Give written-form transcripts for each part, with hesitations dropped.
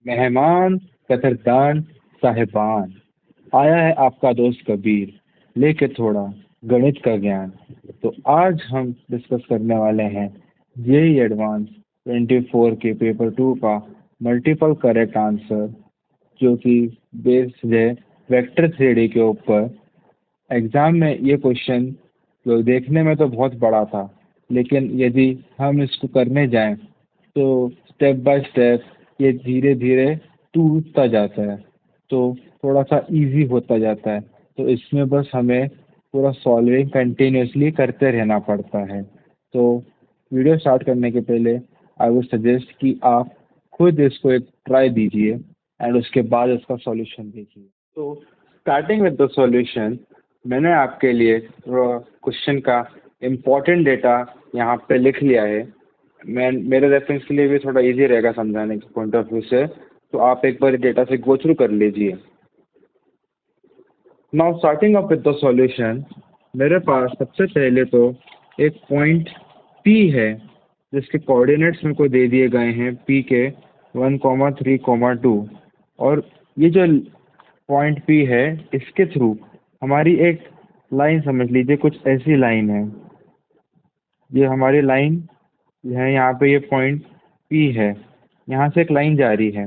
मेहमान, कदरदान, साहिबान, आया है आपका दोस्त कबीर लेके थोड़ा गणित का ज्ञान। तो आज हम डिस्कस करने वाले हैं जेई एडवांस 24 के पेपर 2 का मल्टीपल करेक्ट आंसर, जो कि बेस्ड है वेक्टर थ्योरी के ऊपर। एग्जाम में ये क्वेश्चन जो देखने में तो बहुत बड़ा था, लेकिन यदि हम इसको करने जाएं तो स्टेप बाय स्टेप ये धीरे धीरे टूटता जाता है, तो थोड़ा सा इजी होता जाता है। तो इसमें बस हमें पूरा सॉल्विंग कंटिन्यूअसली करते रहना पड़ता है। तो वीडियो स्टार्ट करने के पहले आई वुड सजेस्ट कि आप खुद इसको एक ट्राई दीजिए एंड उसके बाद इसका सॉल्यूशन देखिए। तो स्टार्टिंग विद द सॉल्यूशन, मैंने आपके लिए क्वेश्चन का इम्पोर्टेंट डेटा यहाँ पे लिख लिया है। मैं मेरे रेफरेंस के लिए भी थोड़ा इजी रहेगा समझाने के पॉइंट ऑफ व्यू से, तो आप एक बार डेटा से गो थ्रू कर लीजिए। Now starting up with the solution, मेरे पास सबसे पहले तो एक पॉइंट P है जिसके कोऑर्डिनेट्स मेरे को दे दिए गए हैं P के 1,3,2। और ये जो पॉइंट P है, इसके थ्रू हमारी एक लाइन समझ लीजिए, कुछ ऐसी लाइन है। ये हमारी लाइन है, यहाँ पे ये पॉइंट P है, यहाँ से एक लाइन जा रही है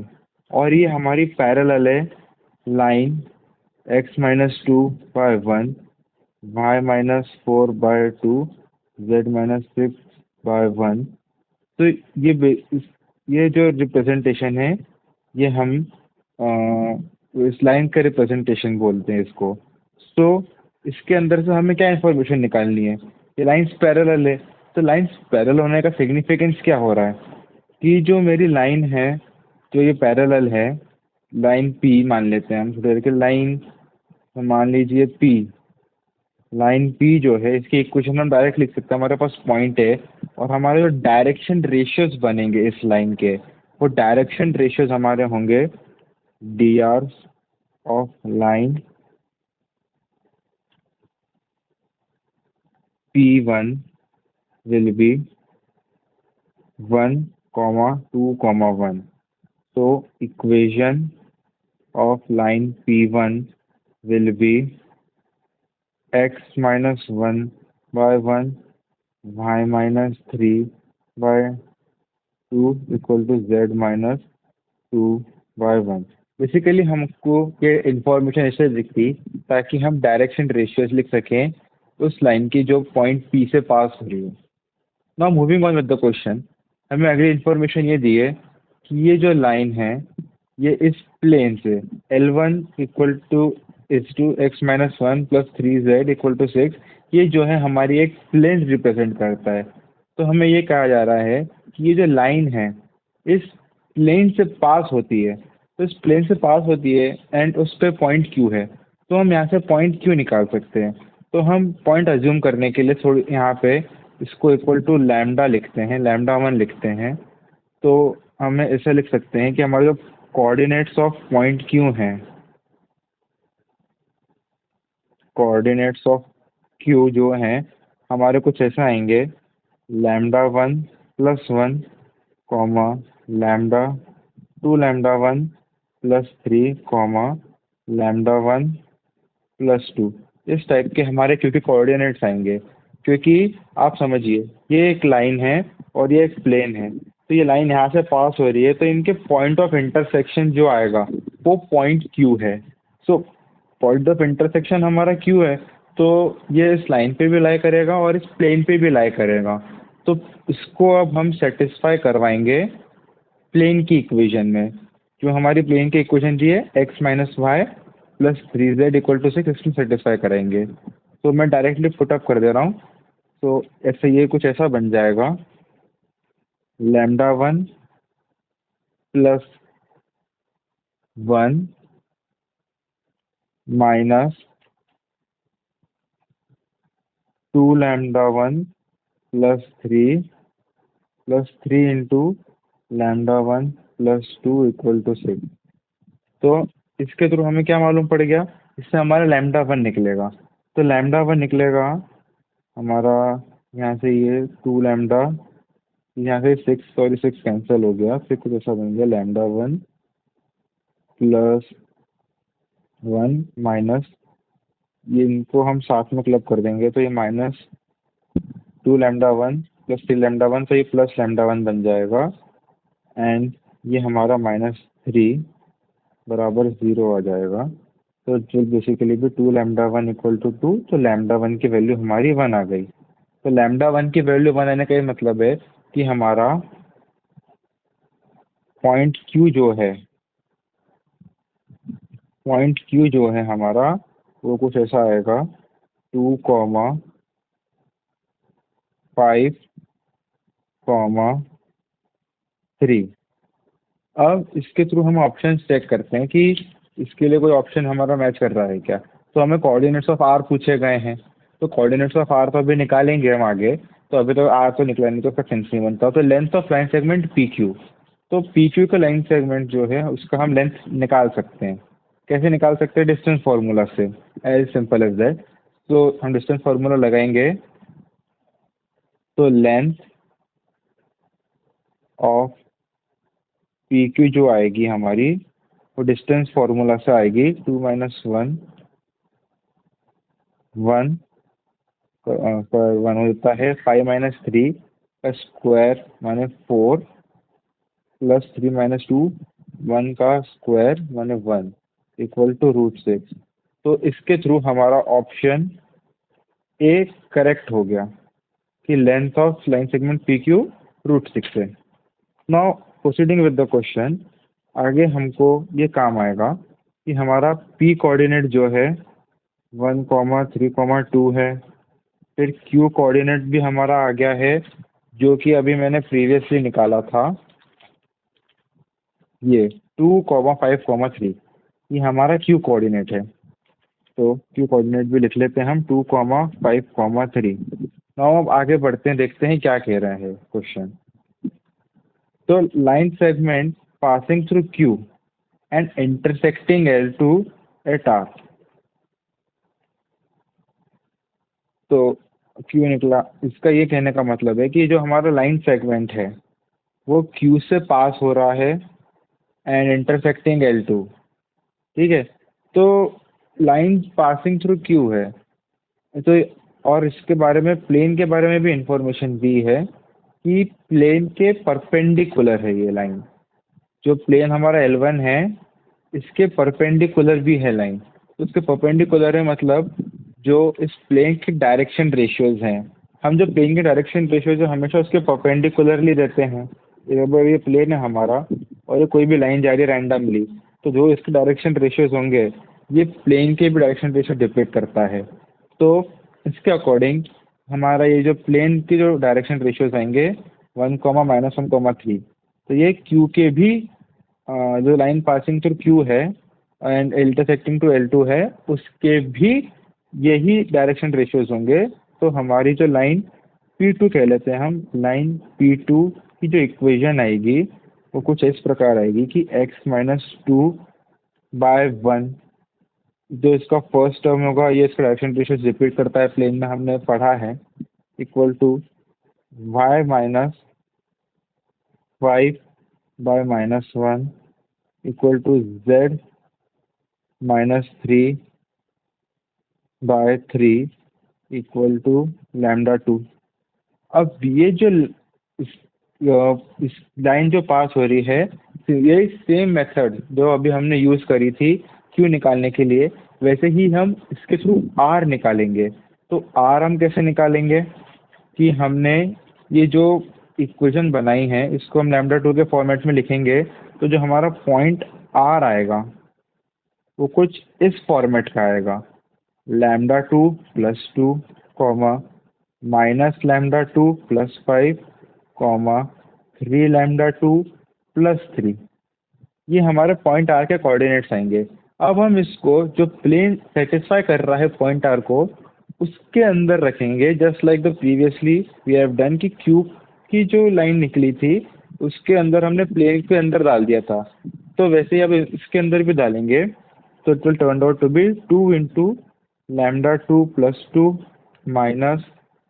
और ये हमारी पैरेलल है लाइन x-2/1, y-4/2, z-6/1। तो ये जो रिप्रेजेंटेशन है, ये हम इस लाइन का रिप्रेजेंटेशन बोलते हैं इसको। तो इसके अंदर से हमें क्या इंफॉर्मेशन निकालनी है? ये लाइंस पैरेलल है, तो लाइंस पैरेलल होने का सिग्निफिकेंस क्या हो रहा है कि जो मेरी लाइन है, जो ये पैरेलल है, लाइन P मान लेते हैं हम, तो लाइन मान लीजिए P। लाइन P जो है, इसकी इक्वेशन हम डायरेक्ट लिख सकते हैं। हमारे पास पॉइंट है और हमारे जो डायरेक्शन रेशियोज बनेंगे इस लाइन के, वो डायरेक्शन रेशियोज हमारे होंगे dr of line P1 will be 1, 2, 1. So equation of line P1 will be x minus 1 by 1, y minus 3 by 2 equal to z minus 2 by 1। Basically हमको ये इंफॉर्मेशन ऐसे दिखती ताकि हम डायरेक्शन रेशियोज लिख सकें उस लाइन की जो पॉइंट P से पास हो रही है। Now moving on with the question, हमें अगली इंफॉर्मेशन ये दी है कि ये जो लाइन है, ये इस प्लेन से L1 equal to is to x-1 plus 3z equal to 6, ये जो है हमारी एक प्लेन रिप्रेजेंट करता है। तो हमें ये कहा जा रहा है कि ये जो लाइन है इस प्लेन से पास होती है, तो इस प्लेन से पास होती है एंड उस पर पॉइंट Q है। तो हम यहाँ से पॉइंट Q निकाल सकते हैं। तो हम पॉइंट अज्यूम करने के लिए थोड़ी यहाँ पे इसको इक्वल टू लैम्डा लिखते हैं, λ1 लिखते हैं। तो हमें ऐसे लिख सकते हैं कि हमारे जो कोऑर्डिनेट्स ऑफ पॉइंट Q हैं, कोऑर्डिनेट्स ऑफ Q जो हैं हमारे कुछ ऐसा आएंगे, λ1 प्लस 1, λ2 λ1 प्लस 3, λ1 प्लस 2। इस टाइप के हमारे क्योंकि कोऑर्डिनेट्स आएंगे, क्योंकि आप समझिए ये एक लाइन है और ये एक प्लेन है, तो ये लाइन यहाँ से पास हो रही है, तो इनके पॉइंट ऑफ इंटरसेक्शन जो आएगा वो पॉइंट Q है। सो पॉइंट ऑफ इंटरसेक्शन हमारा Q है, तो ये इस लाइन पे भी लाई करेगा और इस प्लेन पे भी लाई करेगा। तो इसको अब हम सेटिस्फाई करवाएंगे प्लेन की इक्वेशन में। जो हमारी प्लेन की इक्वेशन दी है x-y plus 3z equal to 6, इसमें सेटिस्फाई करेंगे। तो मैं डायरेक्टली पुट अप कर दे रहा हूँ। तो ऐसे ये कुछ ऐसा बन जाएगा, λ1 plus 1 minus 2 λ1 plus 3 into λ1 plus 2 equal to 6। तो इसके थ्रू हमें क्या मालूम पड़ गया, इससे हमारा λ1 निकलेगा। तो λ1 निकलेगा हमारा, यहाँ से ये 2 लैम्डा, यहाँ से 6, सॉरी 6 कैंसिल हो गया, फिर कुछ ऐसा बन गया λ1 प्लस 1 माइनस, ये इनको हम साथ में क्लब कर देंगे तो ये -2 λ1 प्लस 3 λ1, तो ये +λ1 बन जाएगा। एंड ये हमारा -3 बराबर 0 आ जाएगा। तो जो बेसिकली भी 2 λ1 = 2, तो λ1 की वैल्यू हमारी 1 आ गई। तो λ1 की वैल्यू 1 आने का ये मतलब है कि हमारा पॉइंट Q जो है, हमारा वो कुछ ऐसा आएगा 2,5,3। अब इसके थ्रू हम ऑप्शन चेक करते हैं कि इसके लिए कोई ऑप्शन हमारा मैच कर रहा है क्या। तो हमें कोऑर्डिनेट्स ऑफ आर पूछे गए हैं, तो कोऑर्डिनेट्स ऑफ आर तो अभी निकालेंगे हम आगे। तो अभी तो आर तो निकला नहीं, तो उसका सेंस नहीं बनता। तो length of line segment P Q, तो पी क्यू का लाइन सेगमेंट जो है उसका हम लेंथ निकाल सकते हैं। कैसे निकाल सकते हैं? डिस्टेंस फार्मूला से, एज सिंपल एज दैट। तो हम डिस्टेंस फार्मूला लगाएंगे, तो लेंथ ऑफ पी क्यू जो आएगी हमारी, वो डिस्टेंस फार्मूला से आएगी 2 - 1 1 पर 1 होता है 5 - 3 का स्क्वायर माने 4 प्लस 3 - 2 1 का स्क्वायर माने 1 इक्वल टू √6। तो इसके थ्रू हमारा ऑप्शन ए करेक्ट हो गया कि length of line segment P Q √6 है। Now proceeding with the question, आगे हमको ये काम आएगा कि हमारा पी कोऑर्डिनेट जो है 1, 3, 2 है। फिर क्यू कोऑर्डिनेट भी हमारा आ गया है, जो कि अभी मैंने प्रीवियसली निकाला था, ये 2, 5, 3, ये हमारा क्यू कोऑर्डिनेट है। तो क्यू कोऑर्डिनेट भी लिख लेते हैं हम 2, 5, 3। नाउ अब आगे बढ़ते हैं, देखते हैं क्या कह रहा है क्वेश्चन। तो line segment passing through Q and intersecting L2 at R. तो क्यू निकला, इसका ये कहने का मतलब है कि जो हमारा लाइन सेगमेंट है वो क्यू से पास हो रहा है एंड इंटरसेक्टिंग L2। ठीक है, तो लाइन पासिंग थ्रू क्यू है, तो और इसके बारे में, प्लेन के बारे में भी इंफॉर्मेशन दी है कि प्लेन के परपेंडिकुलर है ये लाइन। जो प्लेन हमारा L1 है, इसके परपेंडिकुलर भी है लाइन। तो उसके परपेंडिकुलर है मतलब जो इस प्लेन के डायरेक्शन रेशियोज हैं, हम जो प्लेन के डायरेक्शन रेशियोज है हमेशा उसके परपेंडिकुलरली रहते हैं। अगर ये प्लेन है हमारा और ये कोई भी लाइन जा रही है रैंडमली, तो जो इसके डायरेक्शन रेशियोज होंगे ये प्लेन के भी डायरेक्शन रेशियो डिपेंड करता है। तो इसके अकॉर्डिंग हमारा ये जो प्लेन के जो डायरेक्शन रेशियोज आएंगे 1, -1, 3, तो ये क्यू के भी जो लाइन पासिंग थ्रू क्यू है एंड इंटरसेक्टिंग टू L2 है, उसके भी यही डायरेक्शन रेशियोज होंगे। तो हमारी जो लाइन P2 कह लेते हैं हम, लाइन P2 की जो इक्वेशन आएगी वो कुछ इस प्रकार आएगी कि x-2/1, जो इसका फर्स्ट टर्म होगा ये इसका डायरेक्शन रेशियो रिपीट करता है, प्लेन में हमने पढ़ा है, equal to y - 5/-1 equal to z -3/3 equal to λ2। अब ये जो इस लाइन जो पास हो रही है, तो ये सेम मेथड जो अभी हमने यूज़ करी थी क्यू निकालने के लिए, वैसे ही हम इसके थ्रू आर निकालेंगे। तो आर हम कैसे निकालेंगे कि हमने ये जो इक्वेशन बनाई है इसको हम λ2 के फॉर्मेट में लिखेंगे। तो जो हमारा पॉइंट आर आएगा वो कुछ इस फॉर्मेट का आएगा, λ2 + 2, -λ2 + 5, 3λ2 + 3। ये हमारे पॉइंट आर के कोऑर्डिनेट्स आएंगे। अब हम इसको, जो प्लेन सेटिस्फाई कर रहा है पॉइंट आर को, उसके अंदर रखेंगे, just like the previously we have done कि क्यू की जो लाइन निकली थी उसके अंदर हमने प्लेन के अंदर डाल दिया था, तो वैसे ही अब इसके अंदर भी डालेंगे। तो it will turn out to be 2 × λ2 + 2 minus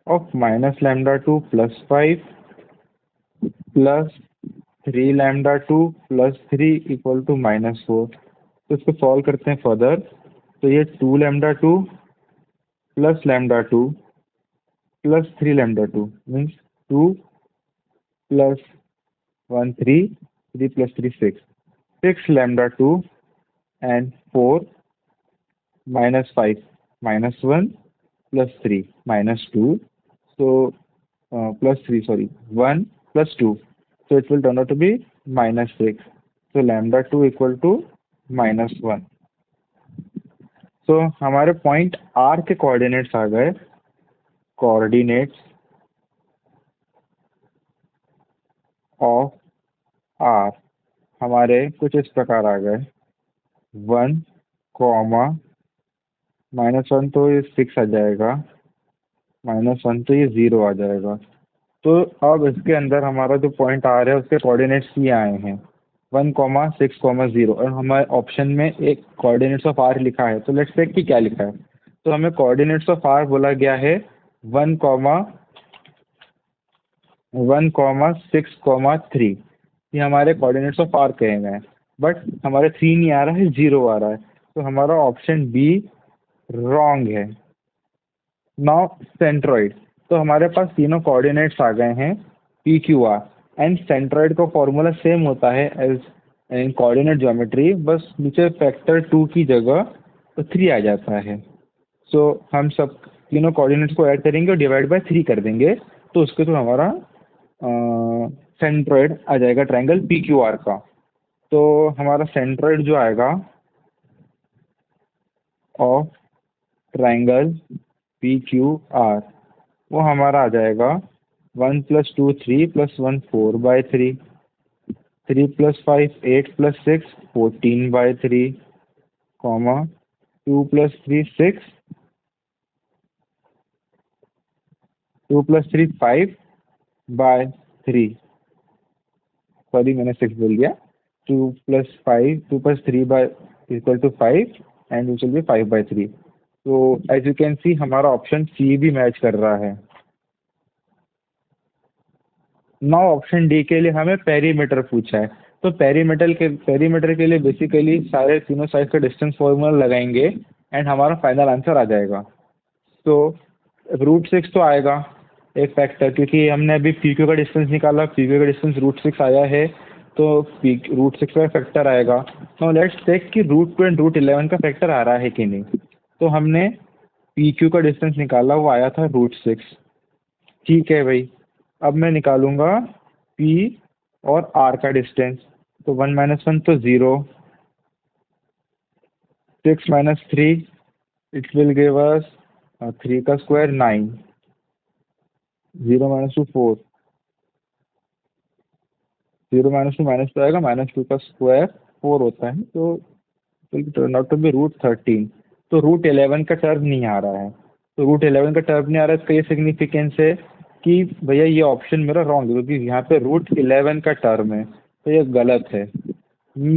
of -λ2 + 5 plus 3λ2 + 3 equal to -4। तो इसको सॉल्व करते हैं फर्दर। तो ये 2 lambda 2 plus lambda 2 plus 3 lambda 2 means 2 plus 1 3, 3 plus 3 6, 6 lambda 2 and 4 -5 -1 plus 3 -2, so plus 3, sorry, 1 plus 2, so it will turn out to be -6, so lambda 2 equal to -1। so हमारे point R के coordinates आ गए। Coordinates of R हमारे कुछ इस प्रकार आ गए। 1 comma -1 तो ये 6 आ जाएगा, -1 तो ये 0 आ जाएगा। तो अब इसके अंदर हमारा जो पॉइंट आ रहा है उसके कोऑर्डिनेट्स ये आए हैं 1, 6, 0, और हमारे ऑप्शन में एक कोऑर्डिनेट्स ऑफ आर लिखा है। तो लेट्स चेक कि क्या लिखा है। तो हमें कोऑर्डिनेट्स ऑफ आर बोला गया है 1, 6, 3, ये हमारे कोऑर्डिनेट्स ऑफ आर कहे गए हैं। बट हमारे 3 नहीं आ रहा है, 0 आ रहा है, तो हमारा ऑप्शन बी रॉन्ग है। नाउ सेंट्रॉइड, तो हमारे पास तीनों कोऑर्डिनेट्स आ गए हैं P Q R, and centroid का फॉर्मूला सेम होता है एज इन कोऑर्डिनेट ज्योमेट्री, बस नीचे फैक्टर 2 की जगह तो 3 आ जाता है। सो हम सब तीनों कोऑर्डिनेट्स को ऐड करेंगे और डिवाइड बाय 3 कर देंगे, तो उसके तो हमारा सेंट्रॉइड आ जाएगा ट्रायंगल पी क्यू आर का। तो हमारा सेंट्रॉइड जो आएगा of triangle P Q R वो हमारा आ जाएगा 1 + 2 3 + 1 4/3, 3 + 5 8 + 6 14/3, 2 + 3 6, 2 + 3 5/3, सॉरी मैंने 6 बोल दिया। 2 + 5 2 + 3 = 5 एंड विच विल बी 5/3। तो एज यू कैन सी हमारा ऑप्शन सी भी मैच कर रहा है। नाउ ऑप्शन डी के लिए हमें पेरीमीटर पूछा है। तो पेरीमीटर के लिए बेसिकली सारे तीनों साइड का डिस्टेंस फॉर्मूला लगाएंगे एंड हमारा फाइनल आंसर आ जाएगा। तो √6 तो आएगा एक फैक्टर, क्योंकि हमने अभी पी क्यू का डिस्टेंस निकाला, पी क्यू का डिस्टेंस √6 आया है, तो √6 का फैक्टर आएगा। नाउ लेट्स चेक कि √2 एंड √11 का फैक्टर आ रहा है कि नहीं। तो हमने पी क्यू का डिस्टेंस निकाला, वो आया था √6। ठीक है भाई, अब मैं निकालूंगा पी और आर का डिस्टेंस। तो 1 - 1 तो 0, 6 - 3 इट विल गिव अस 3 का स्क्वायर 9, 0 - 2 4, 0 - 2 -2 आएगा, -2 का स्क्वायर 4 होता है, तो टर्न आउट टू बी √13। तो √11 का टर्म नहीं आ रहा है। तो √11 का टर्म नहीं आ रहा है, इसका ये सिग्निफिकेंस है कि भैया ये ऑप्शन मेरा रॉन्ग है, क्योंकि यहाँ पे √11 का टर्म है, तो ये गलत है।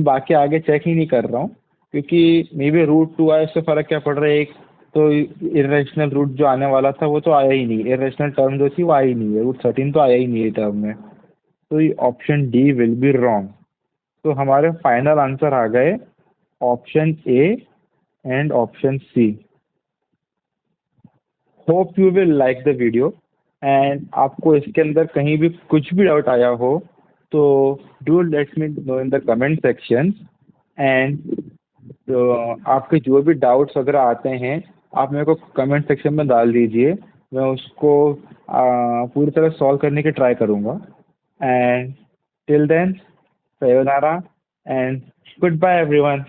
बाकी आगे चेक ही नहीं कर रहा हूँ, क्योंकि मे बी √2 आए, उससे फ़र्क क्या पड़ रहा है। एक तो इरेशनल रूट जो आने वाला था वो तो आया ही नहीं, इरेशनल टर्म जो थी वो आई नहीं है, √13 तो आया ही नहीं है टर्म में। तो ये option D will be wrong. तो हमारे फाइनल आंसर आ गए option A and option C. Hope you will like the video, and आपको इसके अंदर कहीं भी कुछ भी डाउट आया हो तो do let me know in the comment section. And तो आपके जो भी डाउट्स वगैरह आते हैं आप मेरे को कमेंट सेक्शन में डाल दीजिए, मैं उसको पूरी तरह सॉल्व करने की ट्राई करूँगा। And till then sayonara and goodbye everyone।